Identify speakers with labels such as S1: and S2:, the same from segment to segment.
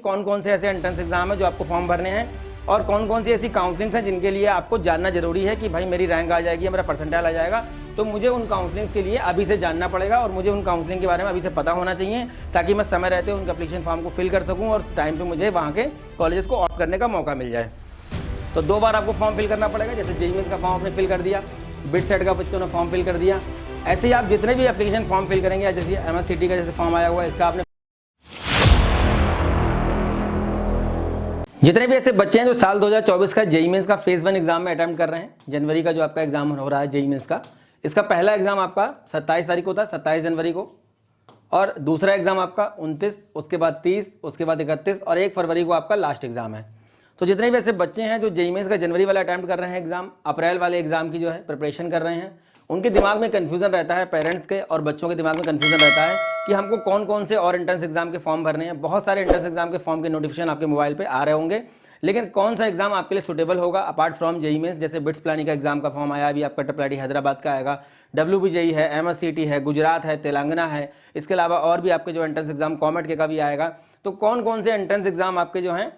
S1: कौन कौन से ऐसे एंट्रेंस एग्जाम है जो आपको फॉर्म भरने हैं और कौन कौन सी ऐसी काउंसलिंग्स हैं जिनके लिए आपको जानना जरूरी है कि भाई मेरी रैंक आ जाएगी, मेरा परसेंटाइल आ जाएगा, तो मुझे उन काउंसलिंग्स के लिए अभी से जानना पड़ेगा और मुझे उन काउंसलिंग के बारे में अभी से पता होना चाहिए ताकि मैं समय रहते उनके एप्लीकेशन फॉर्म को फिल कर सकूँ और टाइम पर मुझे वहाँ के कॉलेजेस को ऑप्ट करने का मौका मिल जाए। तो 2 बार आपको फॉर्म फिल करना पड़ेगा। जैसे जेईई मेंस का फॉर्म आपने फिल कर दिया, बिट सेट का बच्चों ने फॉर्म फिल कर दिया, ऐसे ही आप जितने भी एप्लीकेशन फॉर्म फिल करेंगे, जैसे एमएससीटी का जैसे फॉर्म आया हुआ है इसका आपने, जितने भी ऐसे बच्चे हैं जो साल 2024 का जेईई मेंस का फेज 1 एग्जाम में अटेम्प्ट कर रहे हैं, जनवरी का जो आपका एग्जाम हो रहा है जेईई मेंस का, इसका पहला एग्जाम आपका 27 तारीख को होता है, 27 जनवरी को, और दूसरा एग्जाम आपका 29, उसके बाद 30, उसके बाद 31 और 1 फरवरी को आपका लास्ट एग्जाम है। तो जितने भी ऐसे बच्चे हैं जो जेईई मेंस का जनवरी वाला अटेम्प्ट कर रहे हैं एग्जाम, अप्रैल वाले एग्जाम की जो है प्रिपरेशन कर रहे हैं, उनके दिमाग में कन्फ्यूजन रहता है, पेरेंट्स के और बच्चों के दिमाग में कन्फ्यूजन रहता है कि हमको कौन कौन से और एंट्रेंस एग्जाम के फॉर्म भरने हैं। बहुत सारे एंट्रेंस एग्जाम के फॉर्म के नोटिफिकेशन आपके मोबाइल पे आ रहे होंगे, लेकिन कौन सा एग्जाम आपके लिए सुटेबल होगा अपार्ट फ्रॉम जेईई मेंस। जैसे बिट्स प्लानिंग का एग्जाम का फॉर्म आया, अभी आपका ट्रिपल हैदराबाद का आएगा, WBJEE है, एमएससीटी है, गुजरात है, तेलंगाना है, इसके अलावा और भी आपके जो एंट्रेंस एग्जाम कॉमेट के का भी आएगा। तो कौन कौन से एंट्रेंस एग्जाम आपके जो हैं,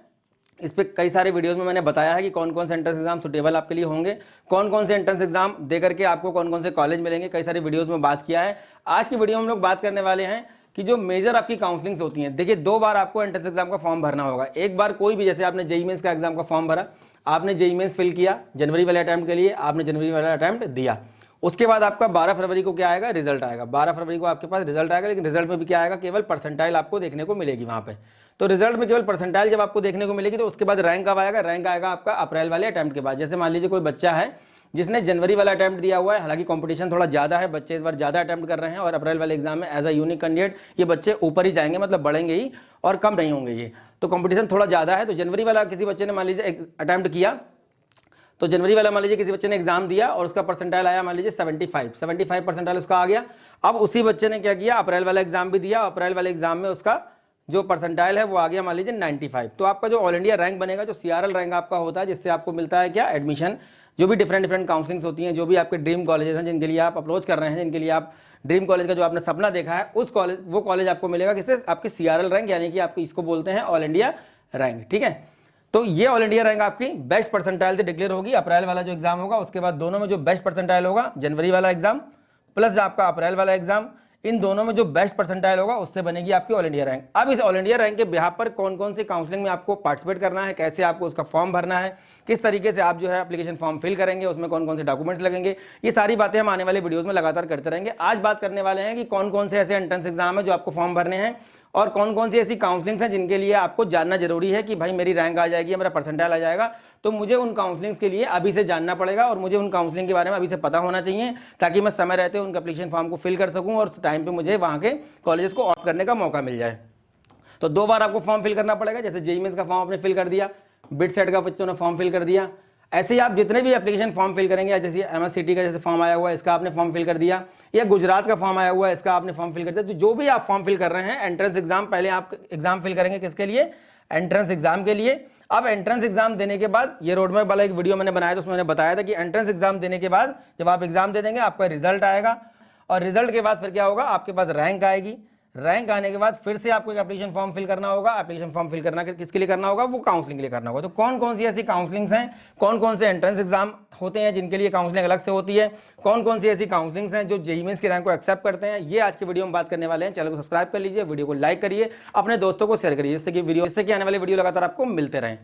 S1: इस पर कई सारे वीडियोस में मैंने बताया है कि कौन कौन से एंट्रेंस एग्जाम सुटेबल आपके लिए होंगे, कौन कौन से एंट्रेंस एग्जाम दे करके आपको कौन कौन से कॉलेज मिलेंगे, कई सारे वीडियोस में बात किया है। आज की वीडियो में हम लोग बात करने वाले हैं कि जो मेजर आपकी काउंसलिंग्स होती हैं। देखिए 2 बार आपको एंट्रेंस एग्जाम का फॉर्म भरना होगा। एक बार कोई भी, जैसे आपने जेईई मेंस का एग्जाम का फॉर्म भरा, आपने जेईई मेंस फिल किया जनवरी वाले अटैम्प्ट के लिए, आपने जनवरी वाला अटैम्प्ट दिया, उसके बाद आपका 12 फरवरी को क्या आएगा, रिजल्ट आएगा। 12 फरवरी को आपके पास रिजल्ट आएगा, लेकिन रिजल्ट में भी क्या आएगा, केवल परसेंटाइल आपको देखने को मिलेगी वहाँ पे। तो रिजल्ट में केवल परसेंटाइल जब आपको देखने को मिलेगी, तो उसके बाद रैंक कब आएगा, रैंक आएगा आपका अप्रैल वाले अटैम्प्ट के बाद। जैसे मान लीजिए कोई बच्चा है जिसने जनवरी वाला अटैम्प्ट दिया हुआ है, हालांकि कंपटीशन थोड़ा ज़्यादा है, बच्चे इस बार ज़्यादा अटैम्प्ट कर रहे हैं और अप्रैल वाले एग्जाम में एज अ यूनिक कैंडिडेट ये बच्चे ऊपर ही जाएंगे, मतलब बढ़ेंगे ही और कम नहीं होंगे ये, तो कंपटीशन थोड़ा ज़्यादा है। तो जनवरी वाला किसी बच्चे ने मान लीजिए अटैम्प्ट किया, तो जनवरी वाला मान लीजिए किसी बच्चे ने एग्जाम दिया और उसका परसेंटाइल आया मान लीजिए 75 परसेंटाइल उसका आ गया। अब उसी बच्चे ने क्या किया, अप्रैल वाला एग्जाम भी दिया, अप्रैल वाले एग्जाम में उसका जो परसेंटाइल है वो आ गया मान लीजिए 95। तो आपका जो ऑल इंडिया रैंक बनेगा, जो सीआरएल रैंक आपका होता है, जिससे आपको मिलता है क्या, एडमिशन, जो भी डिफरेंट काउंसलिंग्स होती हैं, जो भी आपके ड्रीम कॉलेजेस हैं जिनके लिए आप अप्रोच कर रहे हैं, जिनके लिए आप ड्रीम कॉलेज का जो आपने सपना देखा है, उस कॉलेज, वो कॉलेज आपको मिलेगा किससे, आपकी सीआरएल रैंक, यानी कि आपको इसको बोलते हैं ऑल इंडिया रैंक। ठीक है, तो ये ऑल इंडिया रैंक आपकी बेस्ट परसेंटाइल से डिक्लेयर होगी। अप्रैल वाला जो एग्जाम होगा उसके बाद दोनों में जो बेस्ट परसेंटाइल होगा, जनवरी वाला एग्जाम प्लस आपका अप्रैल वाला एग्जाम, इन दोनों में जो बेस्ट परसेंटाइल होगा उससे बनेगी आपकी ऑल इंडिया रैंक। अब इस ऑल इंडिया रैंक के बिहाफ पर कौन कौन सी काउंसलिंग में आपको पार्टिसिपेट करना है, कैसे आपको उसका फॉर्म भरना है, किस तरीके से आप जो है एप्लीकेशन फॉर्म फिल करेंगे, उसमें कौन कौन से डॉक्यूमेंट्स लगेंगे, ये सारी बातें हम आने वाले वीडियोस में लगातार करते रहेंगे। आज बात करने वाले हैं कि कौन कौन से ऐसे एंट्रेंस एग्जाम है जो आपको फॉर्म भरने हैं और कौन कौन सी ऐसी काउंसलिंग्स हैं जिनके लिए आपको जानना जरूरी है कि भाई मेरी रैंक आ जाएगी, मेरा परसेंटाइल आ जाएगा, तो मुझे उन काउंसलिंग्स के लिए अभी से जानना पड़ेगा और मुझे उन काउंसलिंग के बारे में अभी से पता होना चाहिए ताकि मैं समय रहते उनके एप्लीकेशन फॉर्म को फिल कर सकूं और टाइम पे मुझे वहाँ के कॉलेजेस को ऑप्ट करने का मौका मिल जाए। तो 2 बार आपको फॉर्म फिल करना पड़ेगा। जैसे जेईई मेंस का फॉर्म आपने फिल कर दिया, बिट सेट का बच्चों ने फॉर्म फिल कर दिया, ऐसे ही आप जितने भी एप्लीकेशन फॉर्म फिल करेंगे, जैसे एमएससीटी का जैसे फॉर्म आया हुआ है इसका आपने फॉर्म फिल कर दिया, या गुजरात का फॉर्म आया हुआ है इसका आपने फॉर्म फिल कर दिया, तो जो भी आप फॉर्म फिल कर रहे हैं एंट्रेंस एग्जाम, पहले आप एग्जाम फिल करेंगे किसके लिए, एंट्रेंस एग्जाम के लिए। अब एंट्रेंस एग्जाम देने के बाद, ये रोड मैप वाला एक वीडियो मैंने बनाया था, उसमें मैंने बताया था कि एंट्रेंस एग्जाम देने के बाद जब आप एग्जाम दे देंगे आपका रिजल्ट आएगा और रिजल्ट के बाद फिर क्या होगा, आपके पास रैंक आएगी। रैंक आने के बाद फिर से आपको एक एप्लीकेशन फॉर्म फिल करना होगा। एप्लीकेशन फॉर्म फिल करना किसके लिए करना होगा, वो काउंसलिंग के लिए करना होगा। तो कौन कौन सी ऐसी काउंसलिंग्स हैं, कौन कौन से एंट्रेंस एग्जाम होते हैं जिनके लिए काउंसलिंग अलग से होती है, कौन कौन सी ऐसी काउंसलिंग्स हैं जो जेईई मेंस की रैंक को एक्सेप्ट करते हैं, ये आज की वीडियो में बात करने वाले हैं। चैनल को सब्सक्राइब कर लीजिए, वीडियो को लाइक करिए, अपने दोस्तों को शेयर करिए, जिससे कि आने वाले वीडियो लगातार आपको मिलते रहें।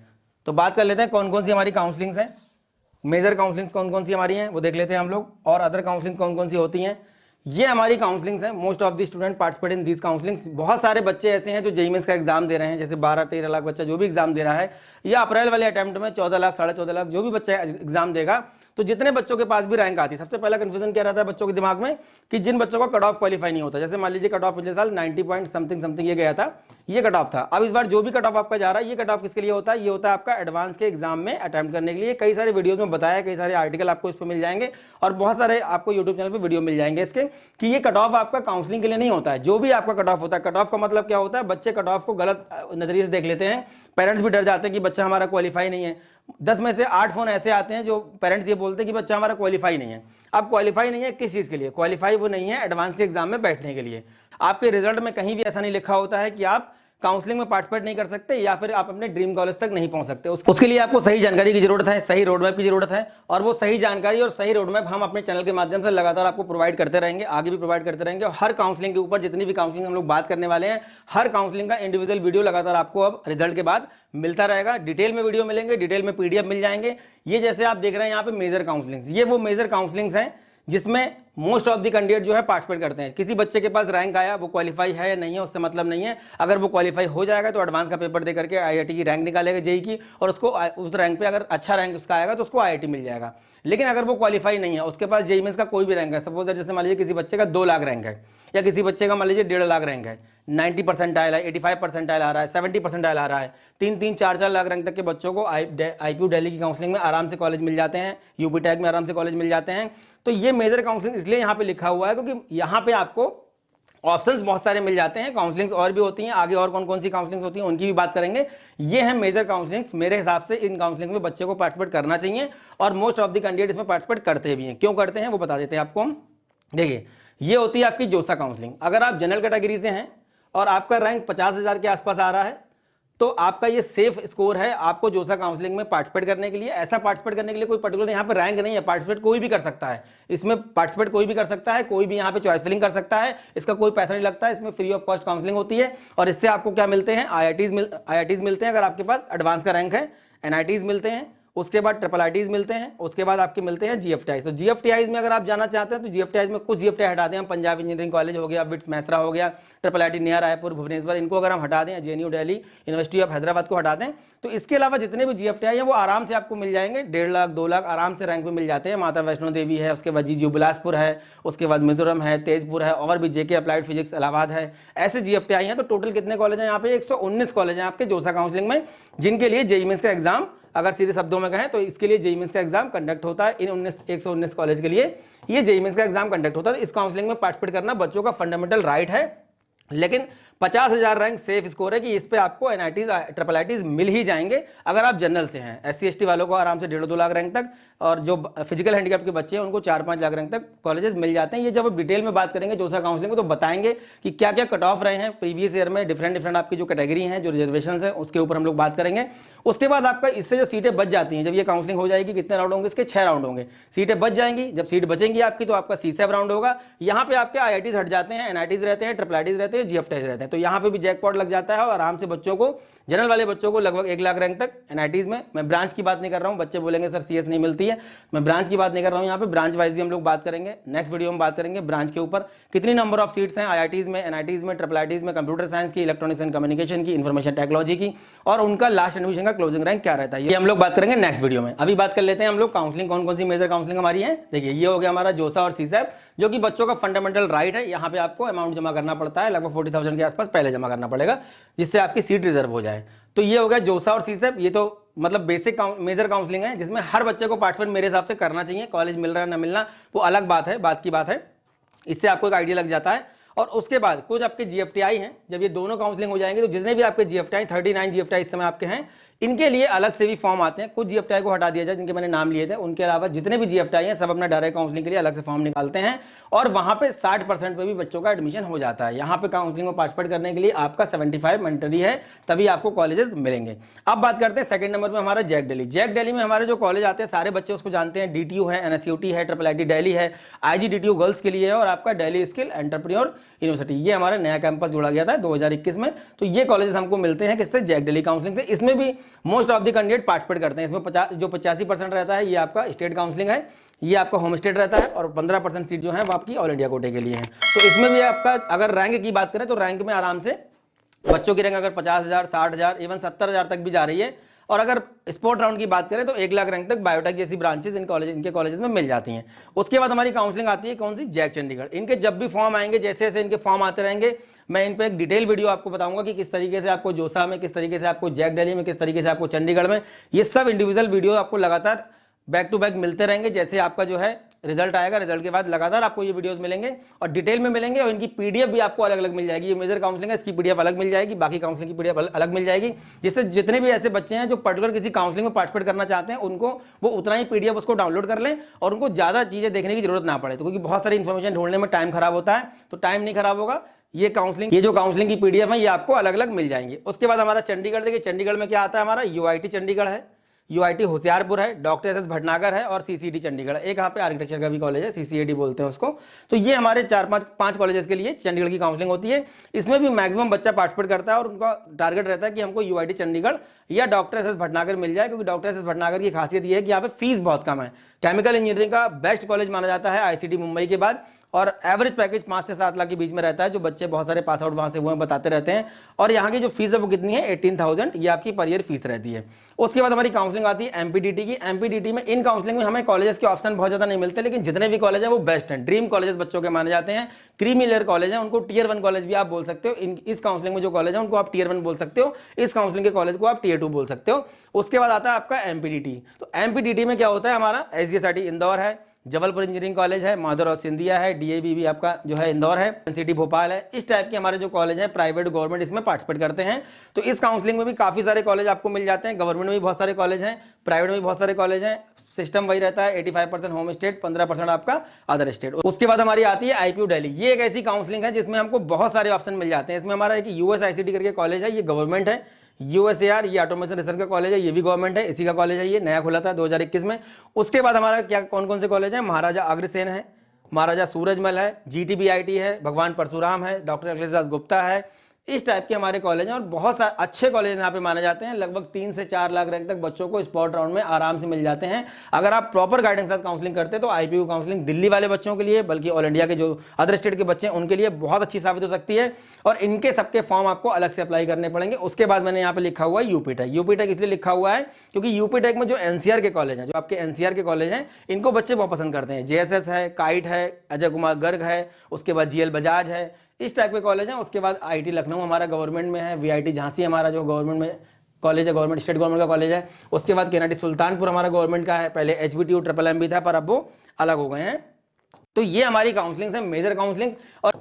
S1: तो बात कर लेते हैं कौन कौन सी हमारी काउंसलिंग्स हैं, मेजर काउंसलिंग्स कौन कौन सी हमारी हैं वो देख लेते हैं हम लोग, और अदर काउंसलिंग कौन कौन सी होती हैं। ये हमारी काउंसलिंग्स हैं। Most of the student participate in these counsellings. बहुत सारे बच्चे ऐसे हैं जो जेईई मेंस का एग्जाम दे रहे हैं, जैसे 12-13 लाख बच्चा जो भी एग्जाम दे रहा है, या अप्रैल वाले अटेम्प्ट में 14 लाख 14.5 लाख जो भी बच्चा एग्जाम देगा, तो जितने बच्चों के पास भी रैंक आती है, सबसे पहला कंफ्यूजन क्या रहता है बच्चों के दिमाग में कि जिन बच्चों का कट ऑफ क्वालिफाई नहीं होता, जैसे मान लीजिए कट ऑफ पिछले साल 90 पॉइंट समथिंग ये गया था, ये कट ऑफ था। अब इस बार जो भी कट ऑफ आपका जा रहा है, ये कट ऑफ किसके लिए होता है, ये होता है आपका एडवांस के एग्जाम में अटेम्प्ट करने के लिए। कई सारे वीडियोस में बताया, कई सारे आर्टिकल आपको इस पर मिल जाएंगे और बहुत सारे आपको यूट्यूब चैनल पर वीडियो मिल जाएंगे इसके, कि ये कट ऑफ आपका काउंसलिंग के लिए नहीं होता है। जो भी आपका कट ऑफ होता है, कट ऑफ का मतलब क्या होता है, बच्चे कट ऑफ को गलत नजरिए से देख लेते हैं, पेरेंट्स भी डर जाते हैं कि बच्चा हमारा क्वालिफाई नहीं है। 10 में से 8 फोन ऐसे आते हैं जो पेरेंट्स ये बोलते हैं कि बच्चा हमारा क्वालिफाई नहीं है। अब क्वालिफाई नहीं है किस चीज के लिए, क्वालिफाई वो नहीं है एडवांस के एग्जाम में बैठने के लिए। आपके रिजल्ट में कहीं भी ऐसा नहीं लिखा होता है कि आप काउंसलिंग में पार्टिसिपेट नहीं कर सकते या फिर आप अपने ड्रीम कॉलेज तक नहीं पहुंच सकते। उसके लिए आपको सही जानकारी की जरूरत है, सही रोड मैप की जरूरत है, और वो सही जानकारी और सही रोड मैप हम अपने चैनल के माध्यम से लगातार आपको प्रोवाइड करते रहेंगे, आगे भी प्रोवाइड करते रहेंगे। और हर काउंसलिंग के ऊपर जितनी भी काउंसलिंग हम लोग बात करने वाले हैं, हर काउंसलिंग का इंडिविजुअल वीडियो लगातार आपको अब रिजल्ट के बाद मिलता रहेगा। डिटेल में वीडियो मिलेंगे, डिटेल में पीडीएफ मिल जाएंगे। ये जैसे आप देख रहे हैं यहाँ पे मेजर काउंसलिंग्स, ये वो मेजर काउंसलिंग्स हैं जिसमें मोस्ट ऑफ द कैंडिडेट जो है पार्टिसिपेट करते हैं। किसी बच्चे के पास रैंक आया, वो क्वालिफाई है या नहीं है उससे मतलब नहीं है। अगर वो क्वालिफाई हो जाएगा तो एडवांस का पेपर दे करके आईआईटी की रैंक निकालेगा जेई की, और उसको उस रैंक पे अगर अच्छा रैंक उसका आएगा तो उसको आईआईटी मिल जाएगा। लेकिन अगर वो क्वालिफाई नहीं है, उसके पास जेई मेंस का कोई भी रैंक है, सपोज जैसे मान लीजिए किसी बच्चे का 2 लाख रैंक है, या किसी बच्चे का मान लीजिए 1.5 लाख रैंक है, 90% है, 85% आ रहा है, 70% आ रहा है, 3-3, 4-4 लाख रैंक तक के बच्चों को आईपीयू दिल्ली की काउंसलिंग में आराम से कॉलेज मिल जाते हैं, यूपी टैग में आराम से कॉलेज मिल जाते हैं। तो ये मेजर काउंसलिंग इसलिए यहाँ पे लिखा हुआ है क्योंकि यहाँ पे आपको ऑप्शंस बहुत सारे मिल जाते हैं। काउंसलिंग्स और भी होती हैं, आगे और कौन कौन सी काउंसलिंग्स होती हैं उनकी भी बात करेंगे। ये है मेजर काउंसलिंग्स। मेरे हिसाब से इन काउंसलिंग में बच्चे को पार्टिसिपेट करना चाहिए, और मोस्ट ऑफ द कैंडिडेट इसमें पार्टिसिपेट करते भी हैं। क्यों करते हैं वो बता देते हैं आपको हम। देखिए, ये होती है आपकी जोसा काउंसलिंग। अगर आप जनरल कैटेगरी से हैं और आपका रैंक 50,000 के आसपास आ रहा है, तो आपका ये सेफ स्कोर है आपको जोसा काउंसलिंग में पार्टिसिपेट करने के लिए। ऐसा पार्टिसिपेट करने के लिए कोई पर्टिकुलर यहाँ पे रैंक नहीं है, पार्टिसिपेट कोई भी कर सकता है। इसमें पार्टिसिपेट कोई भी कर सकता है, कोई भी यहाँ पे चॉइस फिलिंग कर सकता है, इसका कोई पैसा नहीं लगता है। इसमें फ्री ऑफ कॉस्ट काउंसलिंग होती है, और इससे आपको क्या मिलते हैं, आईआईटीज मिलते हैं अगर आपके पास एडवांस का रैंक है, एनआईटीज मिलते हैं, उसके बाद ट्रिपल आईटीज मिलते हैं, उसके बाद आपके मिलते हैं जीएफटीआई। तो जीएफटीआई में अगर आप जाना चाहते हैं तो जीएफटीआई में कुछ जीएफटीआई हटा दें हम, पंजाब इंजीनियरिंग कॉलेज हो गया, बिट्स मैसरा हो गया, triple IT near Raipur Bhubaneswar, इनको अगर हम हटा दें, JNU Delhi, university of Hyderabad को हटा दें, तो इसके अलावा जितने भी जीएफटीआई हैं वो आराम से आपको मिल जाएंगे। 1.5 लाख 2 लाख आराम से रैंक पे मिल जाते हैं। माता वैष्णो देवी है, उसके बाद जीजू बिलासपुर है, उसके बाद मिजोरम है, तेजपुर है, और भी जेके अप्लाइड फिजिक्स इलाहाबाद है, ऐसे जीएफटीआई हैं। तो टोटल कितने कॉलेज हैं यहाँ पे, 119 कॉलेज हैं आपके जोसा काउंसलिंग में, जिनके लिए जेईई मेंस का एग्जाम, अगर सीधे शब्दों में कहें तो इसके लिए जेईई मेंस का एग्जाम कंडक्ट होता है। इन 119 कॉलेज के लिए ये जेईई मेंस का एग्जाम कंडक्ट होता है। तो इस काउंसलिंग में पार्टिसिपेट करना बच्चों का फंडामेंटल राइट है। लेकिन 50,000 रैंक सेफ स्कोर है कि इस पे आपको एनआईटीज ट्रिपल आईटीज मिल ही जाएंगे अगर आप जनरल से हैं। एससी एसटी वालों को आराम से 1.5-2 लाख रैंक तक, और जो फिजिकल हैंडीकैप के बच्चे हैं उनको 4-5 लाख रैंक तक कॉलेजेस मिल जाते हैं। ये जब डिटेल में बात करेंगे जोसा काउंसलिंग में तो बताएंगे कि क्या क्या कट ऑफ रहे हैं प्रीवियस ईयर में, डिफरेंट आपकी जो कैटेगरी हैं, जो रिजर्वेशन है, उसके ऊपर हम लोग बात करेंगे। उसके बाद आपका इससे जो सीटें बच जाती हैं, जब ये काउंसलिंग हो जाएगी, कितने राउंड होंगे इसके, 6 राउंड होंगे। सीटें बच जाएंगी, जब सीट बचेंगी आपकी तो आपका C7 राउंड होगा। यहाँ पे आपके आईआईटीज हट जाते हैं, एनआईटीज रहते हैं, ट्रिपल आईटीज रहते हैं, जीएफटीज रहते हैं। तो यहाँ पे भी जैकपॉट लग जाता है और आराम से बच्चों को, जनरल वाले बच्चों को लगभग 1 लाख रैंक तक एनआईटीज में, मैं ब्रांच की बात नहीं कर रहा हूँ, बच्चे बोलेंगे सर सीएस नहीं मिलती है, मैं ब्रांच की बात नहीं कर रहा हूँ। यहाँ पे ब्रांच वाइज भी हम लोग बात करेंगे, नेक्स्ट वीडियो में बात करेंगे ब्रांच के ऊपर कितनी नंबर ऑफ सीट्स हैं आईआईटीज में, एनआईटीज में, ट्रिपल आईटीज में, कंप्यूटर साइंस की, इलेक्ट्रॉनिक्स एंड कम्युनिकेशन की, इन्फॉर्मेशन टेक्नोलॉजी की, और उनका लास्ट एडमिशन का क्लोजिंग रैंक क्या रहता है, ये हम लोग बात करेंगे नेक्स्ट वीडियो में। अभी बात कर लेते हैं हम लोग काउंसलिंग कौन कौन सी मेजर काउंसलिंग हमारी है। देखिए, ये हो गया हमारा जोसा और सीसैप, जो कि बच्चों का फंडामेंटल राइट है। यहाँ पे आपको अमाउंट जमा करना पड़ता है, लगभग 40,000 के आसपास पहले जमा करना पड़ेगा, जिससे आपकी सीट रिजर्व हो जाए। तो ये हो गया जोसा और सीसैप। ये तो मतलब बेसिक मेजर काउंसलिंग है, जिसमें हर बच्चे को पार्टिसिपेट मेरे हिसाब से करना चाहिए। कॉलेज मिल रहा है ना मिलना वो अलग बात है, बात की बात है, इससे आपको एक आइडिया लग जाता है। और उसके बाद कुछ आपके जीएफटीआई हैं, जब ये दोनों काउंसलिंग हो जाएंगे तो जितने भी आपके जीएफटीआई 39 जीएफटीआई इस समय आपके हैं, इनके लिए अलग से भी फॉर्म आते हैं। कुछ जीएफटीआई को हटा दिया जाए जिनके मैंने नाम लिए थे, उनके अलावा जितने भी जीएफटीआई हैं सब अपना डायरेक्ट काउंसलिंग के लिए अलग से फॉर्म निकालते हैं, और वहां पे 60% पे भी बच्चों का एडमिशन हो जाता है। यहाँ पे काउंसलिंग में पार्टिसिपेट करने के लिए आपका 75 मैंडेटरी है, तभी आपको कॉलेजेस मिलेंगे। अब बात करते हैं सेकंड नंबर पे हमारा जैक दिल्ली। जैक दिल्ली में हमारे जो कॉलेज आते हैं सारे बच्चे उसको जानते हैं, डीटीयू है, एनएसयूटी है, ट्रिपल आईटी दिल्ली है, आईजीडीटीयू गर्ल्स के लिए है, और आपका दिल्ली स्किल एंटरप्रेन्योर यूनिवर्सिटी, ये हमारा नया कैंपस जोड़ा गया था 2021 में। तो ये कॉलेजेस हमको मिलते हैं किससे, जैक दिल्ली काउंसलिंग से। इसमें भी most of the candidate participate करते हैं। इसमें 85% रहता है ये आपका स्टेट काउंसलिंग है, ये आपका होम स्टेट रहता है, और 15% सीट जो है वो आपकी ऑल इंडिया कोटे के लिए है। तो इसमें भी आपका अगर रैंक की बात करें तो रैंक में आराम से बच्चों की रैंक अगर 50,000, 60,000, इवन 70,000 तक भी जा रही है। और अगर स्पोर्ट राउंड की बात करें तो 1 लाख रैंक तक बायोटेक जैसी ब्रांचेस इनके कॉलेजेस में मिल जाती हैं। उसके बाद हमारी काउंसलिंग आती है कौन सी, जैक चंडीगढ़। इनके जब भी फॉर्म आएंगे, जैसे जैसे इनके फॉर्म आते रहेंगे, मैं इन पे एक डिटेल वीडियो आपको बताऊंगा कि किस तरीके से आपको जोसा में, किस तरीके से आपको जैक दिल्ली में, किस तरीके से आपको चंडीगढ़ में, ये सब इंडिविजुअल वीडियो आपको लगातार बैक टू बैक मिलते रहेंगे। जैसे आपका जो है रिजल्ट आएगा, रिजल्ट के बाद लगातार आपको ये वीडियोस मिलेंगे और डिटेल में मिलेंगे, और इनकी पीडीएफ भी आपको अलग अलग मिल जाएगी। ये मेजर काउंसलिंग है, इसकी पीडीएफ अलग मिल जाएगी, बाकी काउंसलिंग की पीडीएफ अलग मिल जाएगी, जिससे जितने भी ऐसे बच्चे हैं जो पर्टिकुलर किसी काउंसलिंग में पार्टिसिपेट करना चाहते हैं, उनको वो उतना ही पीडीएफ उसको डाउनलोड कर लें और उनको ज़्यादा चीज़ें देखने की जरूरत ना पड़े। तो क्योंकि बहुत सारी इन्फॉर्मेशन ढूंढने में टाइम खराब होता है, तो टाइम नहीं खराब होगा। ये काउंसलिंग, ये जो काउंसलिंग की पीडीएफ है ये आपको अलग अलग मिल जाएंगे। उसके बाद हमारा चंडीगढ़, देखिए चंडीगढ़ में क्या आता है, हमारा यूआईटी चंडीगढ़ है, यूआईटी होशियारपुर है, डॉक्टर एस एस भटनागर है और सीसीडी चंडीगढ़, एक यहाँ पे आर्किटेक्चर का भी कॉलेज है, सीसीएडी बोलते हैं उसको। तो ये हमारे 4-5 कॉलेजेस के लिए चंडीगढ़ की काउंसलिंग होती है। इसमें भी मैक्सिमम बच्चा पार्टिसिपेट करता है और उनका टारगेट रहता है कि हमको यूआईटी चंडीगढ़ या डॉक्टर एस एस भटनागर मिल जाए, क्योंकि डॉक्टर एस एस भटनागर की खासियत ये है कि यहाँ पे फीस बहुत कम है। केमिकल इंजीनियरिंग का बेस्ट कॉलेज माना जाता है आईसीटी मुंबई के बाद, और एवरेज पैकेज 5 से 7 लाख के बीच में रहता है, जो बच्चे बहुत सारे पास आउट वहां से हुए बताते रहते हैं। और यहाँ की जो फीस है वो कितनी है, 18,000 ये आपकी पर ईयर फीस रहती है। उसके बाद हमारी काउंसलिंग आती है एमपीडीटी की। एमपीडीटी में, इन काउंसलिंग में हमें कॉलेजेस के ऑप्शन बहुत ज्यादा नहीं मिलते, लेकिन जितने भी कॉलेज है वो बेस्ट हैं, ड्रीम कॉलेजेस बच्चों के माने जाते हैं, क्रीमी लेयर कॉलेज है, उनको टियर 1 कॉलेज भी आप बोल सकते हो। इस काउंसलिंग में जो कॉलेज है उनको आप टियर 1 बोल सकते हो, इस काउंसलिंग के कॉलेज को आप टियर 2 बोल सकते हो। उसके बाद आता है आपका एमपीडीटी। तो एमपीडीटी में क्या होता है, हमारा एसजीएसआईटी इंदौर है, जबलपुर इंजीनियरिंग कॉलेज है, माधवराव सिंधिया है, डीएवी भी आपका जो है इंदौर है, एनसीटी भोपाल है। इस टाइप के हमारे जो कॉलेज हैं प्राइवेट गवर्नमेंट इसमें पार्टिसिपेट करते हैं। तो इस काउंसलिंग में भी काफी सारे कॉलेज आपको मिल जाते हैं, गवर्नमेंट में भी बहुत सारे कॉलेज हैं, प्राइवेट में भी बहुत सारे कॉलेज हैं। सिस्टम वही रहता है, 85% होम स्टेट, 15% आपका अदर स्टेट। उसके बाद हमारी आती है आईपीयू दिल्ली। ये एक ऐसी काउंसलिंग है जिसमें हमको बहुत सारे ऑप्शन मिल जाते हैं। इसमें हमारा एक यूएसआईसीटी करके कॉलेज है, ये गवर्नमेंट है। यूएसएआर ये ऑटोमेशन रिसर्च का कॉलेज है, ये भी गवर्नमेंट है, इसी का कॉलेज है, ये नया खुला था 2021 में। उसके बाद हमारा क्या कौन कौन से कॉलेज है, महाराजा अग्रसेन है, महाराजा सूरजमल है, जीटीबीआईटी है, भगवान परशुराम है, डॉक्टर अखिलेश दास गुप्ता है। इस टाइप के हमारे कॉलेज हैं और बहुत सारे अच्छे कॉलेज यहाँ पे माने जाते हैं। लगभग 3 से 4 लाख रैंक तक बच्चों को स्पॉट राउंड में आराम से मिल जाते हैं। अगर आप प्रॉपर गाइडेंस के साथ काउंसलिंग करते हैं तो आईपीयू काउंसलिंग दिल्ली वाले बच्चों के लिए, बल्कि ऑल इंडिया के जो अदर स्टेट के बच्चे हैं उनके लिए बहुत अच्छी साबित हो सकती है। और इनके सबके फॉर्म आपको अलग से अप्लाई करने पड़ेंगे। उसके बाद मैंने यहाँ पे लिखा हुआ है यूपीटेक। यूपीटेक इसलिए लिखा हुआ है क्योंकि यूपीटेक में जो एनसीआर के कॉलेज हैं, जो आपके एनसीआर के कॉलेज हैं, इनको बच्चे बहुत पसंद करते हैं। जेएसएस है, काइट है, अजय कुमार गर्ग है, उसके बाद जीएल बजाज है, इस टाइप के कॉलेज हैं। उसके बाद आईटी लखनऊ हमारा गवर्नमेंट में है, वीआईटी झांसी हमारा जो गवर्नमेंट में कॉलेज है, गवर्नमेंट स्टेट गवर्नमेंट का कॉलेज है। उसके बाद केनेडी सुल्तानपुर हमारा गवर्नमेंट का है, पहले एचबीटीयू ट्रिपल एम भी था पर अब वो अलग हो गए हैं। तो ये हमारी काउंसलिंग है, मेजर काउंसलिंग।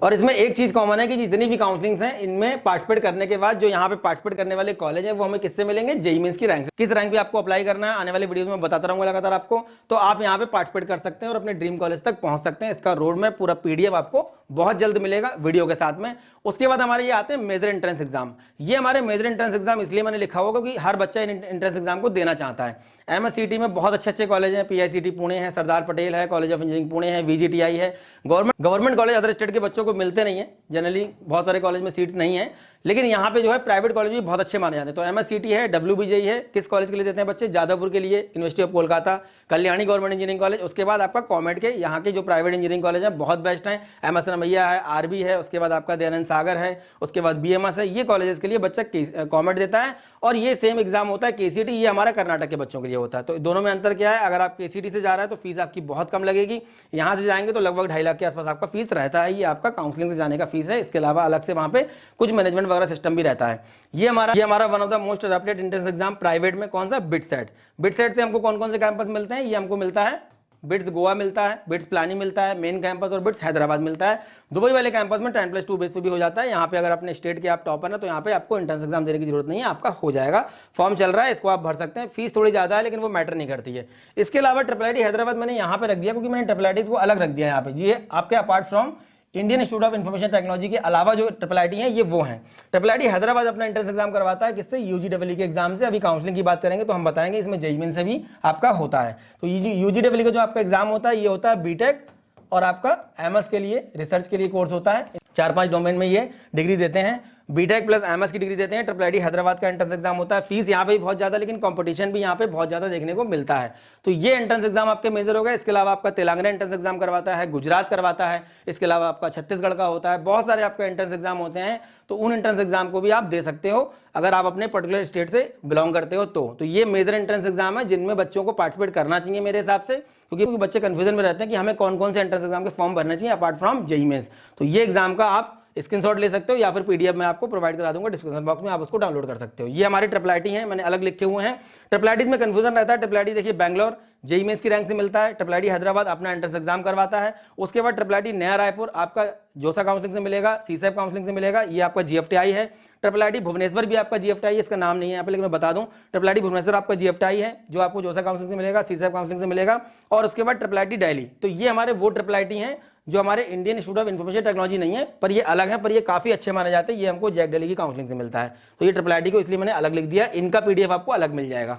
S1: और इसमें एक चीज कॉमन है कि जितनी भी काउंसलिंग्स हैं इनमें पार्टिसिपेट करने के बाद जो यहाँ पे पार्टिसिपेट करने वाले कॉलेज हैं वो हमें किससे मिलेंगे, जेईई मेंस की रैंक से। किस रैंक पे आपको अप्लाई करना है आने वाले वीडियोस में बताता रहूंगा लगातार आपको। तो आप यहाँ पे पार्टिसिपेट कर सकते हैं और अपने ड्रीम कॉलेज तक पहुंच सकते हैं। इसका रोड मैप पूरा पीडीएफ आपको बहुत जल्द मिलेगा वीडियो के साथ में। उसके बाद हमारे ये आते हैं मेजर एंट्रेंस एग्जाम। ये हमारे मेजर एंट्रेंस एग्जाम इसलिए मैंने लिखा होगा क्योंकि हर बच्चा इन एंट्रेंस एग्जाम को देना चाहता है। एमएससीटी में बहुत अच्छे कॉलेज हैं, पीआईसीटी पुणे है, सरदार पटेल है, कॉलेज ऑफ इंजीनियरिंग पुणे है, वीजीटीआई है। गवर्नमेंट कॉलेज अदर स्टेट के बच्चों को मिलते नहीं है, जनरली बहुत सारे कॉलेज में सीट्स नहीं है, लेकिन यहाँ पे जो है प्राइवेट कॉलेज भी बहुत अच्छे माने जाते हैं। तो एमएससीटी है, डब्ल्यूबीजेई है, किस कॉलेज के लिए देते हैं बच्चे, जादवपुर के लिए university of Kolkata, Kalyani government engineering college. उसके बाद आपका कॉमेड के यहाँ के जो प्राइवेट इंजीनियरिंग कॉलेज है बहुत बेस्ट हैं, एमएस रमैया है, आरबी है, उसके बाद आपका दयानंद सागर है, उसके बाद बीएमएस है। ये कॉलेजेस के लिए बच्चा कॉमेड देता है और ये सेम एग्जाम होता है केसीटी, ये हमारा कर्नाटक के बच्चों के लिए होता है। तो दोनों में अंतर क्या है, अगर आप केसीटी से जा रहे हैं तो फीस आपकी बहुत कम लगेगी, यहाँ से जाएंगे तो लगभग 2.5 लाख के आसपास आपका फीस रहता है। ये आपका काउंसलिंग से जाने का फीस है, इसके अलावा अलग से वहाँ पे कुछ मैनेजमेंट वगैरह सिस्टम भी रहता है। ये हमारा one of the most adapted entrance exam private में कौन सा, बिटसेट। बिटसेट से हमको कौन कौन से कैंपस मिलते हैं, ये हमको मिलता है बिट्स गोवा मिलता है, बिट्स प्लानी मिलता है मेन कैंपस, और बिट्स हैदराबाद मिलता है। दुबई वाले कैंपस में 10+2 बेस पे भी हो जाता है। यहाँ पे अगर अपने स्टेट के आप टॉपर हैं तो यहाँ पे आपको एंट्रेंस एग्जाम देने की जरूरत नहीं है, आपका हो जाएगा। फॉर्म चल रहा है, इसको आप भर सकते हैं। फीस थोड़ी ज्यादा है लेकिन वो मैटर नहीं करती है। इसके अलावा ट्रिपल आईटी हैदराबाद मैंने यहाँ पे रख दिया क्योंकि मैंने ट्रिपल आईटी को अलग रख दिया यहाँ पे। ये आपके apart from Indian institute of information technology के अलावा जो ट्रिपल आईटी है ये वो हैं। ट्रिपल आईटी हैदराबाद अपना एंट्रेंस एग्जाम करवाता है किससे, यूजीडब्ल्यू के एग्जाम से। अभी काउंसलिंग की बात करेंगे तो हम बताएंगे इसमें जेईई मेंस से भी आपका होता है। तो यूजीडब्ल्यू का जो आपका एग्जाम होता है ये होता है बीटेक और आपका एमएस के लिए रिसर्च के लिए कोर्स होता है। 4-5 डोमेन में ये डिग्री देते हैं, बीटेक प्लस एमएस की डिग्री देते हैं। ट्रिपल आईटी हैदराबाद का एंट्रेंस एग्जाम होता है। फीस यहाँ पे भी बहुत ज्यादा, लेकिन कंपटीशन भी यहाँ पे बहुत ज्यादा देखने को मिलता है। तो ये एंट्रेंस एग्जाम आपके मेजर हो गए। इसके अलावा आपका तेलंगाना एंट्रेंस एग्जाम करवाता है, गुजरात करवाता है, इसके अलावा आपका छत्तीसगढ़ का होता है। बहुत सारे आपके एंट्रेंस एग्जाम होते हैं, तो उन एंट्रेंस एग्जाम को भी आप दे सकते हो अगर आप अपने पर्टिकुलर स्टेट से बिलोंग करते हो। तो ये मेजर एंट्रेंस एग्जाम है जिनमें बच्चों को पार्टिसिपेट करना चाहिए मेरे हिसाब से, क्योंकि बच्चे कंफ्यूजन में रहते हैं कि हमें कौन कौन से एंट्रेंस एग्जाम के फॉर्म भरने चाहिए अपार्ट फ्रॉम जेईई मेंस। तो ये एग्जाम का आप स्क्रीनशॉट ले सकते हो या फिर पीडीएफ में आपको प्रोवाइड करा दूंगा डिस्क्रिप्शन बॉक्स में, आप उसको डाउनलोड कर सकते हो। ये हमारे ट्रिपल आईटी हैं, मैंने अलग लिखे हुए हैं। ट्रिपल आईटी में कंफ्यूजन रहता है। ट्रिपल आईटी देखिए बैंगलोर जेईई मेंस की रैंक से मिलता है, ट्रिपल आईटी हैदराबाद अपना एंट्रेंस एग्जाम करवाता है। उसके बाद ट्रिपल आईटी नया रायपुर आपका जोसा काउंसलिंग से मिलेगा, सीसैप काउंसलिंग से मिलेगा, ये आपका जीएफटीआई है। ट्रिपल आईटी भुवनेश्वर भी आपका जीएफटीआई है, इसका नाम नहीं है यहाँ पे लेकिन मैं बता दूं, ट्रिपल आईटी भुवनेश्वर आपका जीएफटीआई है जो आपको जोसा काउंसलिंग से मिलेगा, सीसैप काउंसलिंग से मिलेगा। और उसके बाद ट्रिपल आईटी दिल्ली। तो ये हमारे वो ट्रिपल आईटी हैं जो हमारे Indian institute of information technology नहीं है, पर ये अलग है, पर ये काफ़ी अच्छे माने जाते हैं। ये हमको जैक दिल्ली की काउंसलिंग से मिलता है, तो ये ट्रिपल आईटी को इसलिए मैंने अलग लिख दिया। इनका पीडीएफ आपको अलग मिल जाएगा।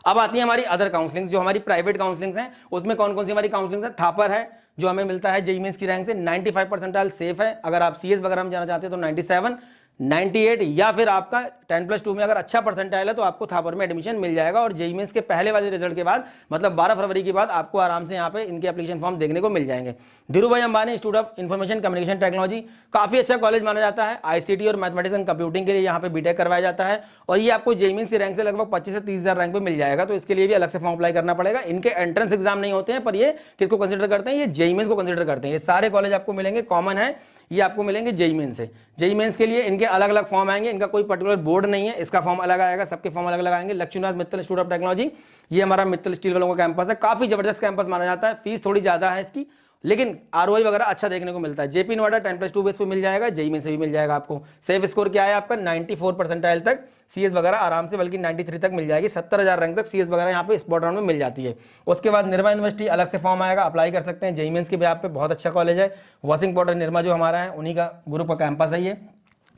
S1: अब आती है हमारी अदर काउंसलिंग, जो हमारी प्राइवेट काउंसलिंग हैं। उसमें कौन कौन सी हमारी काउंसलिंग है? थापर है, जो हमें मिलता है जेईई मेंस की रैंक से 95 परसेंटाइल सेफ है। अगर आप सीएस वगैरह में जाना चाहते हैं तो 97, 98, या फिर आपका 10+2 में अगर अच्छा परसेंटाइल है तो आपको थापर में एडमिशन मिल जाएगा। और जेईई मेंस के पहले वाले रिजल्ट के बाद, मतलब 12 फरवरी के बाद, आपको आराम से यहाँ पे इनके एप्लीकेशन फॉर्म देखने को मिल जाएंगे। Dhirubhai Ambani institute of information communication technology काफी अच्छा कॉलेज माना जाता है। आईसीटी और मैथमेटिक्स एंड कंप्यूटिंग के लिए यहाँ पे बीटेक करवाया जाता है, और ये आपको जेईई मेंस की रैंक से लगभग 25 से 30 हज़ार रैंक पे मिल जाएगा। तो इसके लिए भी अलग से फॉर्म अप्लाई करना पड़ेगा। इनके एंट्रेंस एग्जाम नहीं होते हैं, पर ये किसको कंसिडर करते हैं? ये जेईई मेंस को कंसिडर करते हैं। ये सारे कॉलेज आपको मिलेंगे, कॉमन है, ये आपको मिलेंगे जेईई मेंस से। जेईई मेंस के लिए इनके अलग अलग फॉर्म आएंगे, इनका कोई पर्टिकुलर बोर्ड नहीं है, इसका फॉर्म अलग आएगा, सबके फॉर्म अलग अलग आएंगे। Lakshminath Mittal institute of technology, ये हमारा मित्तल स्टील वालों का कैंपस है, काफी जबरदस्त कैंपस माना जाता है। फीस थोड़ी ज्यादा है इसकी, लेकिन आरओआई वगैरह अच्छा देखने को मिलता है। जेपी नोएडा 10+2 बेस पे मिल जाएगा, जेईई मेंस से भी मिल जाएगा आपको। सेफ स्कोर क्या है आपका? 94 परसेंटाइल तक, सीएस वगैरह आराम से, बल्कि 93 तक मिल जाएगी। 70,000 रैंक तक सीएस वगैरह यहाँ पे स्पॉट राउंड में मिल जाती है। उसके बाद निर्मा यूनिवर्सिटी अलग से फॉर्म आएगा, अप्लाई कर सकते हैं जेईई मेंस के भी आप पे। बहुत अच्छा कॉलेज है, वॉशिंग पाउडर निर्मा जो हमारा है उन्हीं का ग्रुप का कैंपस है ये।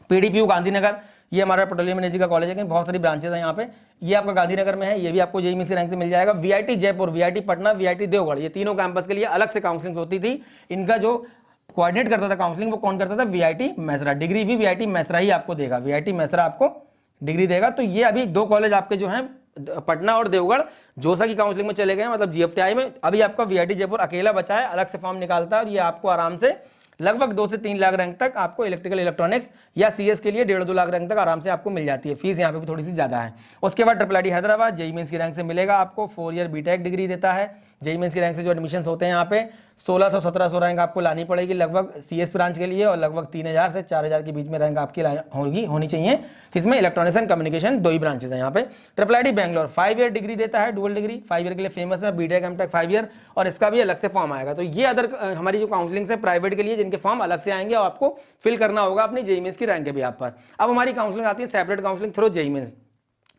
S1: पीडीपीयू गांधीनगर, ये हमारा पेट्रोलियम एनर्जी का कॉलेज है, लेकिन बहुत सारी ब्रांचेस हैं यहाँ पे। ये आपका गांधीनगर में है, ये भी आपको जेईई मेंस की रैंक से मिल जाएगा। VIT Jaipur, VIT Patna, VIT Deogarh, ये तीनों कैंपस के लिए अलग से काउंसलिंग होती थी। इनका जो कोऑर्डिनेट करता था काउंसलिंग, वो कौन करता था? वीआईटी मैसरा। डिग्री भी वीआईटी मैसरा ही आपको देगा, वीआईटी मैसरा आपको डिग्री देगा। तो ये अभी 2 कॉलेज आपके जो हैं, पटना और देवगढ़, जोसा की काउंसलिंग में चले गए हैं, मतलब जीएफटीआई में। अभी आपका वीआईटी जयपुर अकेला बचा है, अलग से फॉर्म निकालता है, और ये आपको आराम से लगभग 2 से 3 लाख रैंक तक आपको इलेक्ट्रिकल इलेक्ट्रॉनिक्स या सीएस के लिए 1.5-2 लाख रैंक तक आराम से आपको मिल जाती है। फीस यहाँ पे भी थोड़ी सी ज्यादा है। उसके बाद triple IT Hyderabad, JEE mains की रैंक से मिलेगा आपको। 4 ईयर बीटेक डिग्री देता है। जेईई मेंस की रैंक से जो एडमिशन होते हैं यहाँ पे 1600-1700 रैंक आपको लानी पड़ेगी लगभग सीएस ब्रांच के लिए, और लगभग 3000 से 4000 के बीच में रैंक आपकी होनी चाहिए। किसमें? Electronics and communication, 2 he branches हैं यहाँ पे। Triple IT Bangalore 5 year degree देता है, डुअल डिग्री 5 ईयर के लिए फेमस है। बीटेक एमटेक 5 ईयर, और इसका भी अलग से फॉर्म आएगा। तो ये अदर हमारी जो काउंसलिंग है प्राइवेट के लिए, जिनके फॉर्म अलग से आएंगे और आपको फिल करना होगा अपनी जेईई मेंस की रैंक के भी आप पर। अब हमारी काउंसलिंग आती है separate counselling through JEE mains.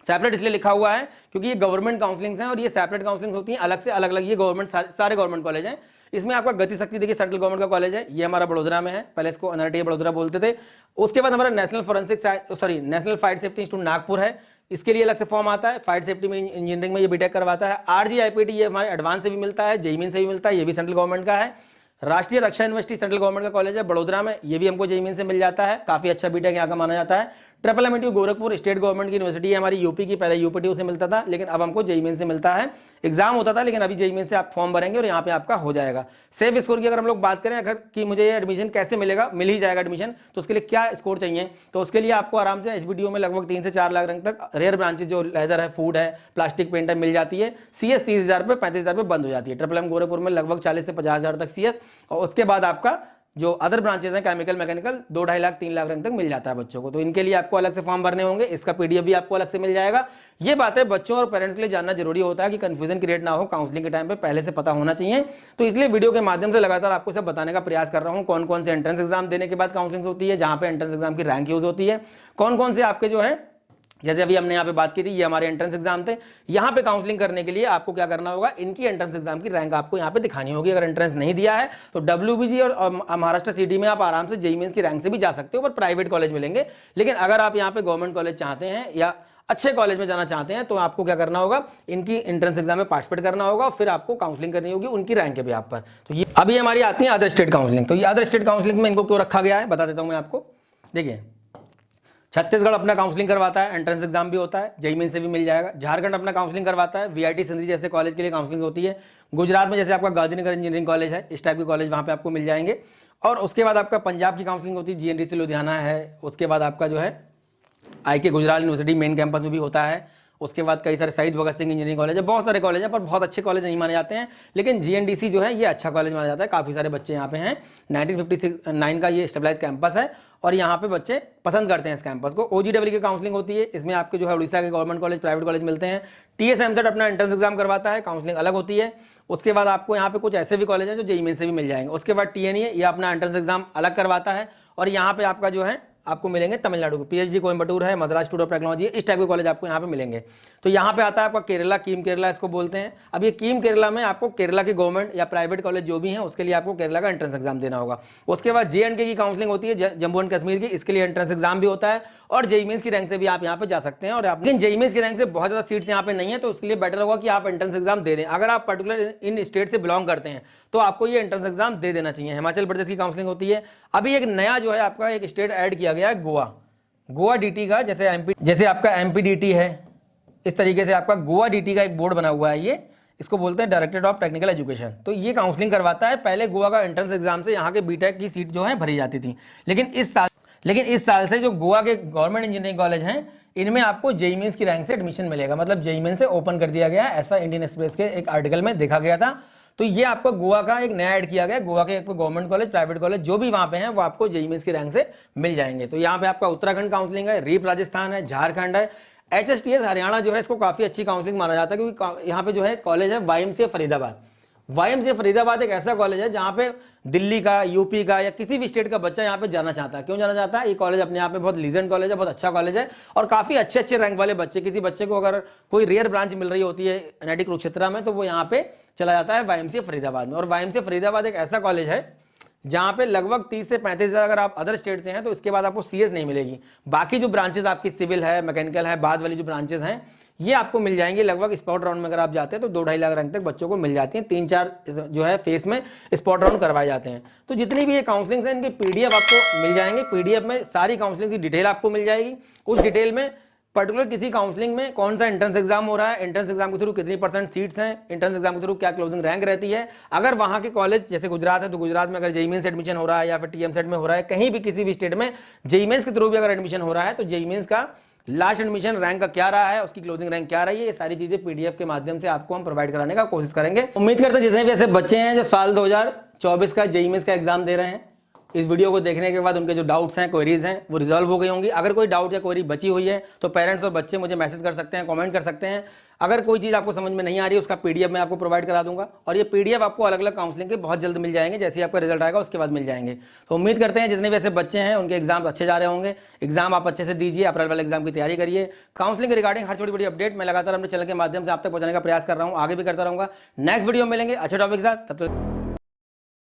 S1: Separate इसलिए लिखा हुआ है क्योंकि ये गवर्नमेंट काउंसलिंग्स हैं, और ये सेपरेट काउंसलिंग होती हैं अलग से अलग अलग। ये गवर्नमेंट सारे गवर्नमेंट कॉलेज हैं। इसमें आपका गति शक्ति देखिए सेंट्रल गवर्नमेंट का कॉलेज है, ये हमारा बड़ोदरा में है, पहले इसको एनआरटीआई बड़ोदरा बोलते थे। उसके बाद हमारा national fire safety institute Nagpur है, इसके लिए अलग से फॉर्म आता है। फायर सेफ्टी में इंजीनियरिंग में ये बीटेक करवाता है। आरजीआईपीटी, ये हमारे एडवांस से भी मिलता है, जेईई मेंस से भी मिलता है, ये भी सेंट्रल गवर्नमेंट का है। राष्ट्रीय रक्षा यूनिवर्सिटी सेंट्रल गवर्नमेंट का कॉलेज है बड़ोदरा में, ये भी हमको जेईई मेंस से मिल जाता है, काफी अच्छा बीटेक यहाँ का माना जाता है। Triple MET Gorakhpur state government की यूनिवर्सिटी है हमारी, यूपी की, पहले यूपीटीयू से मिलता था, लेकिन अब हमको जेईई मेंस से मिलता है। एग्जाम होता था, लेकिन अभी जेईई मेंस से आप फॉर्म भरेंगे और यहाँ पे आपका हो जाएगा। सेफ स्कोर की अगर हम लोग बात करें, अगर कि मुझे ये एडमिशन कैसे मिलेगा, मिल ही जाएगा एडमिशन, तो उसके लिए क्या स्कोर चाहिए? तो उसके लिए आपको आराम से एचबीडीओ में लगभग 3 से 4 लाख रैंक तक, रेयर ब्रांचेज जो लेदर है, फूड है, प्लास्टिक पेंट है, मिल जाती है। सीएस 30,000 पे 35,000 पे बंद हो जाती है। ट्रिपल एम गोरखपुर में लगभग 40 से 50,000 तक सीएस, और उसके बाद आपका जो अदर ब्रांचेस हैं chemical mechanical 2-2.5 lakh 3 lakh rank तक मिल जाता है बच्चों को। तो इनके लिए आपको अलग से फॉर्म भरने होंगे, इसका पीडीएफ भी आपको अलग से मिल जाएगा। ये बातें बच्चों और पेरेंट्स के लिए जानना जरूरी होता है कि कंफ्यूजन क्रिएट ना हो, काउंसलिंग के टाइम पे पहले से पता होना चाहिए। तो इसलिए वीडियो के माध्यम से लगातार आपको सब बताने का प्रयास कर रहा हूँ, कौन कौन से एंट्रेंस एग्जाम देने के बाद काउंसलिंग होती है, जहां पे एंट्रेंस एग्जाम की रैंक यूज होती है, कौन कौन से आपके जो है, जैसे अभी हमने यहाँ पे बात की थी, ये हमारे एंट्रेंस एग्जाम थे। यहाँ पे काउंसलिंग करने के लिए आपको क्या करना होगा, इनकी एंट्रेंस एग्जाम की रैंक आपको यहाँ पे दिखानी होगी। अगर एंट्रेंस नहीं दिया है तो डब्ल्यूबीजी और महाराष्ट्र सीडी में आप आराम से जेईई मेंस की रैंक से भी जा सकते हो, पर प्राइवेट कॉलेज मिलेंगे। लेकिन अगर आप यहाँ पे गवर्नमेंट कॉलेज चाहते हैं या अच्छे कॉलेज में जाना चाहते हैं, तो आपको क्या करना होगा, इनकी एंट्रेंस एग्जाम में पार्टिसिपेट करना होगा, फिर आपको काउंसलिंग करनी होगी उनकी रैंक के भी आप पर। तो ये अभी हमारी आती है अदर स्टेट काउंसलिंग। तो ये अदर स्टेट काउंसलिंग में इनको क्यों रखा गया है बता देता हूँ मैं आपको। देखिए, छत्तीसगढ़ अपना काउंसलिंग करवाता है, एंट्रेंस एग्जाम भी होता है, जेईई मेंस से भी मिल जाएगा। झारखंड अपना काउंसलिंग करवाता है, वीआईटी सिंधी जैसे कॉलेज के लिए काउंसलिंग होती है। गुजरात में जैसे आपका गांधीनगर इंजीनियरिंग कॉलेज है, इस टाइप के कॉलेज वहाँ पे आपको मिल जाएंगे। और उसके बाद आपका पंजाब की काउंसलिंग होती है, जीएनडीसी लुधियाना है। उसके बाद आपका जो है आईके गुजरात यूनिवर्सिटी मेन कैंपस में भी होता है। उसके बाद कई सारे शहीद भगत सिंह इंजीनियरिंग कॉलेज है, बहुत सारे कॉलेज हैं, पर बहुत अच्छे कॉलेज नहीं माने जाते हैं। लेकिन जीएनडीसी जो है ये अच्छा कॉलेज माना जाता है, काफ़ी सारे बच्चे यहाँ पे हैं। 1959 का ये स्टेबलाइज कैंपस है, और यहाँ पे बच्चे पसंद करते हैं इस कैंपस को। ओजीडब्ल्यू की काउंसलिंग होती है, इसमें आपके जो है उड़ीसा के गवर्नमेंट कॉलेज, प्राइवेट कॉलेज मिलते हैं। टीएसएमसेट अपना एंट्रेंस एग्जाम करवाता है, काउंसलिंग अलग होती है। उसके बाद आपको यहाँ पे कुछ ऐसे भी कॉलेज हैं जो जेईई मेंस से भी मिल जाएंगे। उसके बाद टीएनए ये अपना एंट्रेंस एग्जाम अलग करवाता है, और यहाँ पे आपका जो है आपको मिलेंगे तमिलनाडु के, पीएचडी कोयम्बटूर है, मद्रास इंस्टीट्यूट ऑफ टेक्नोलॉजी है, इस टाइप के कॉलेज आपको यहाँ पे मिलेंगे। तो यहाँ पे आता है आपका केरला, कीम केरला इसको बोलते हैं। अब ये कीम केरला में आपको केरला के गवर्नमेंट या प्राइवेट कॉलेज जो भी हैं उसके लिए आपको केरला का एंट्रेंस एग्जाम देना होगा। उसके बाद J&K की काउंसलिंग होती है, जम्मू एंड कश्मीर की, इसके लिए एंट्रेंस एग्जाम भी होता है और जेईई मेंस की रैंक से भी आप यहाँ पे जा सकते हैं। और लेकिन जेईई मेंस की रैंक से बहुत ज़्यादा सीट्स यहाँ पे नहीं है, तो उसके लिए बेटर होगा कि आप एंट्रेंस एग्जाम दे दें। अगर आप पर्टिकुलर इन स्टेट से बिलोंग करते हैं तो आपको ये एंट्रेंस एग्जाम दे देना चाहिए। हिमाचल प्रदेश की काउंसलिंग होती है। अभी एक नया जो है आपका एक स्टेट ऐड किया गया है, गोवा डीटी का, जैसे आपका एमपीडीटी है, इस तरीके से आपका गोवा डीटी का एक बोर्ड बना हुआ है, ये इसको बोलते हैं डायरेक्टरेट ऑफ टेक्निकल एजुकेशन। तो ये काउंसलिंग करवाता है। पहले गोवा का एंट्रेंस एग्जाम से यहाँ के बीटेक की सीट जो है भरी जाती थी, लेकिन इस साल से जो गोवा के गवर्नमेंट इंजीनियरिंग कॉलेज हैं इनमें आपको जेईई मेंस की रैंक से एडमिशन मिलेगा, मतलब जेईई मेंस से ओपन कर दिया गया है, ऐसा इंडियन एक्सप्रेस के एक आर्टिकल में देखा गया था। तो ये आपको गोवा का एक नया ऐड किया गया, गोवा के गवर्नमेंट कॉलेज, प्राइवेट कॉलेज जो भी वहां पे हैं वो आपको जेईई मेंस की रैंक से मिल जाएंगे। तो यहाँ पे आपका उत्तराखंड काउंसलिंग है, रीप राजस्थान है, झारखंड है, HSTS हरियाणा जो है इसको काफी अच्छी काउंसलिंग माना जाता है, क्योंकि यहाँ पे जो है कॉलेज है YMCA फरीदाबाद। YMCA फरीदाबाद एक ऐसा कॉलेज है जहाँ पे दिल्ली का, यूपी का या किसी भी स्टेट का बच्चा यहाँ पे जाना चाहता है। क्यों जाना चाहता है? ये कॉलेज अपने आप में बहुत लीजेंड कॉलेज है, बहुत अच्छा कॉलेज है और काफी अच्छे अच्छे रैंक वाले बच्चे, किसी बच्चे को अगर कोई रेयर ब्रांच मिल रही होती है NIT कुरुक्षेत्र में तो वो यहाँ पे चला जाता है YMCA फरीदाबाद में। और YMCA फरीदाबाद एक ऐसा कॉलेज है जहां पे लगभग 30 से 35,000 अगर आप अदर स्टेट से हैं तो इसके बाद आपको CS नहीं मिलेगी। बाकी जो ब्रांचेस आपकी सिविल है, मैकेनिकल है, बाद वाली जो ब्रांचेस हैं ये आपको मिल जाएंगी लगभग स्पॉट राउंड में। अगर आप जाते हैं तो 2-2.5 लाख रैंक तक बच्चों को मिल जाती हैं, 3-4 जो है फेस में स्पॉट राउंड करवाए जाते हैं। तो जितनी भी ये काउंसलिंग है इनकी PDF आपको मिल जाएंगे, PDF में सारी काउंसलिंग की डिटेल आपको मिल जाएगी। उस डिटेल में पर्टिकुलर किसी काउंसलिंग में कौन सा एंट्रेंस एग्जाम हो रहा है, एंट्रेंस एग्जाम के थ्रू कितनी % सीट्स हैं, एंट्रेंस एग्जाम के थ्रू क्या क्लोजिंग रैंक रहती है। अगर वहां के कॉलेज जैसे गुजरात है तो गुजरात में अगर जेईई मेंस एडमिशन हो रहा है या फिर TMSET में हो रहा है, कहीं भी किसी भी स्टेट में जेईई मेंस के थ्रू भी अगर एडमिशन हो रहा है तो जेईई मेंस का लास्ट एडमिशन रैंक का क्या रहा है, उसकी क्लोजिंग रैंक क्या रही है, ये सारी चीजें PDF के माध्यम से आपको हम प्रोवाइड कराने का कोशिश करेंगे। उम्मीद करते हैं जितने भी ऐसे बच्चे हैं जो साल 2024 का जेईई मेंस का एग्जाम दे रहे हैं, इस वीडियो को देखने के बाद उनके जो डाउट्स हैं, क्वेरीज हैं वो रिजॉल्व हो गई होंगी। अगर कोई डाउट या क्वेरी बची हुई है तो पेरेंट्स और बच्चे मुझे मैसेज कर सकते हैं, कमेंट कर सकते हैं। अगर कोई चीज़ आपको समझ में नहीं आ रही है उसका PDF मैं आपको प्रोवाइड करा दूंगा और ये PDF आपको अलग अलग काउंसलिंग के बहुत जल्द मिल जाएंगे, जैसे ही आपका रिजल्ट आएगा उसके बाद मिल जाएंगे। तो उम्मीद करते हैं जितने भी ऐसे बच्चे हैं उनके एग्जाम अच्छे जा रहे होंगे। एग्जाम आप अच्छे से दीजिए, अप्रैल वाले एग्जाम की तैयारी करिए। काउंसलिंग रिगार्डिंग हर छोटी बड़ी अपडेट मैं लगातार अपने चैनल के माध्यम से आप तक पहुंचाने का प्रयास कर रहा हूँ, आगे भी करता रहूंगा। नेक्स्ट वीडियो मिलेंगे अच्छे टॉपिक के साथ, तब तक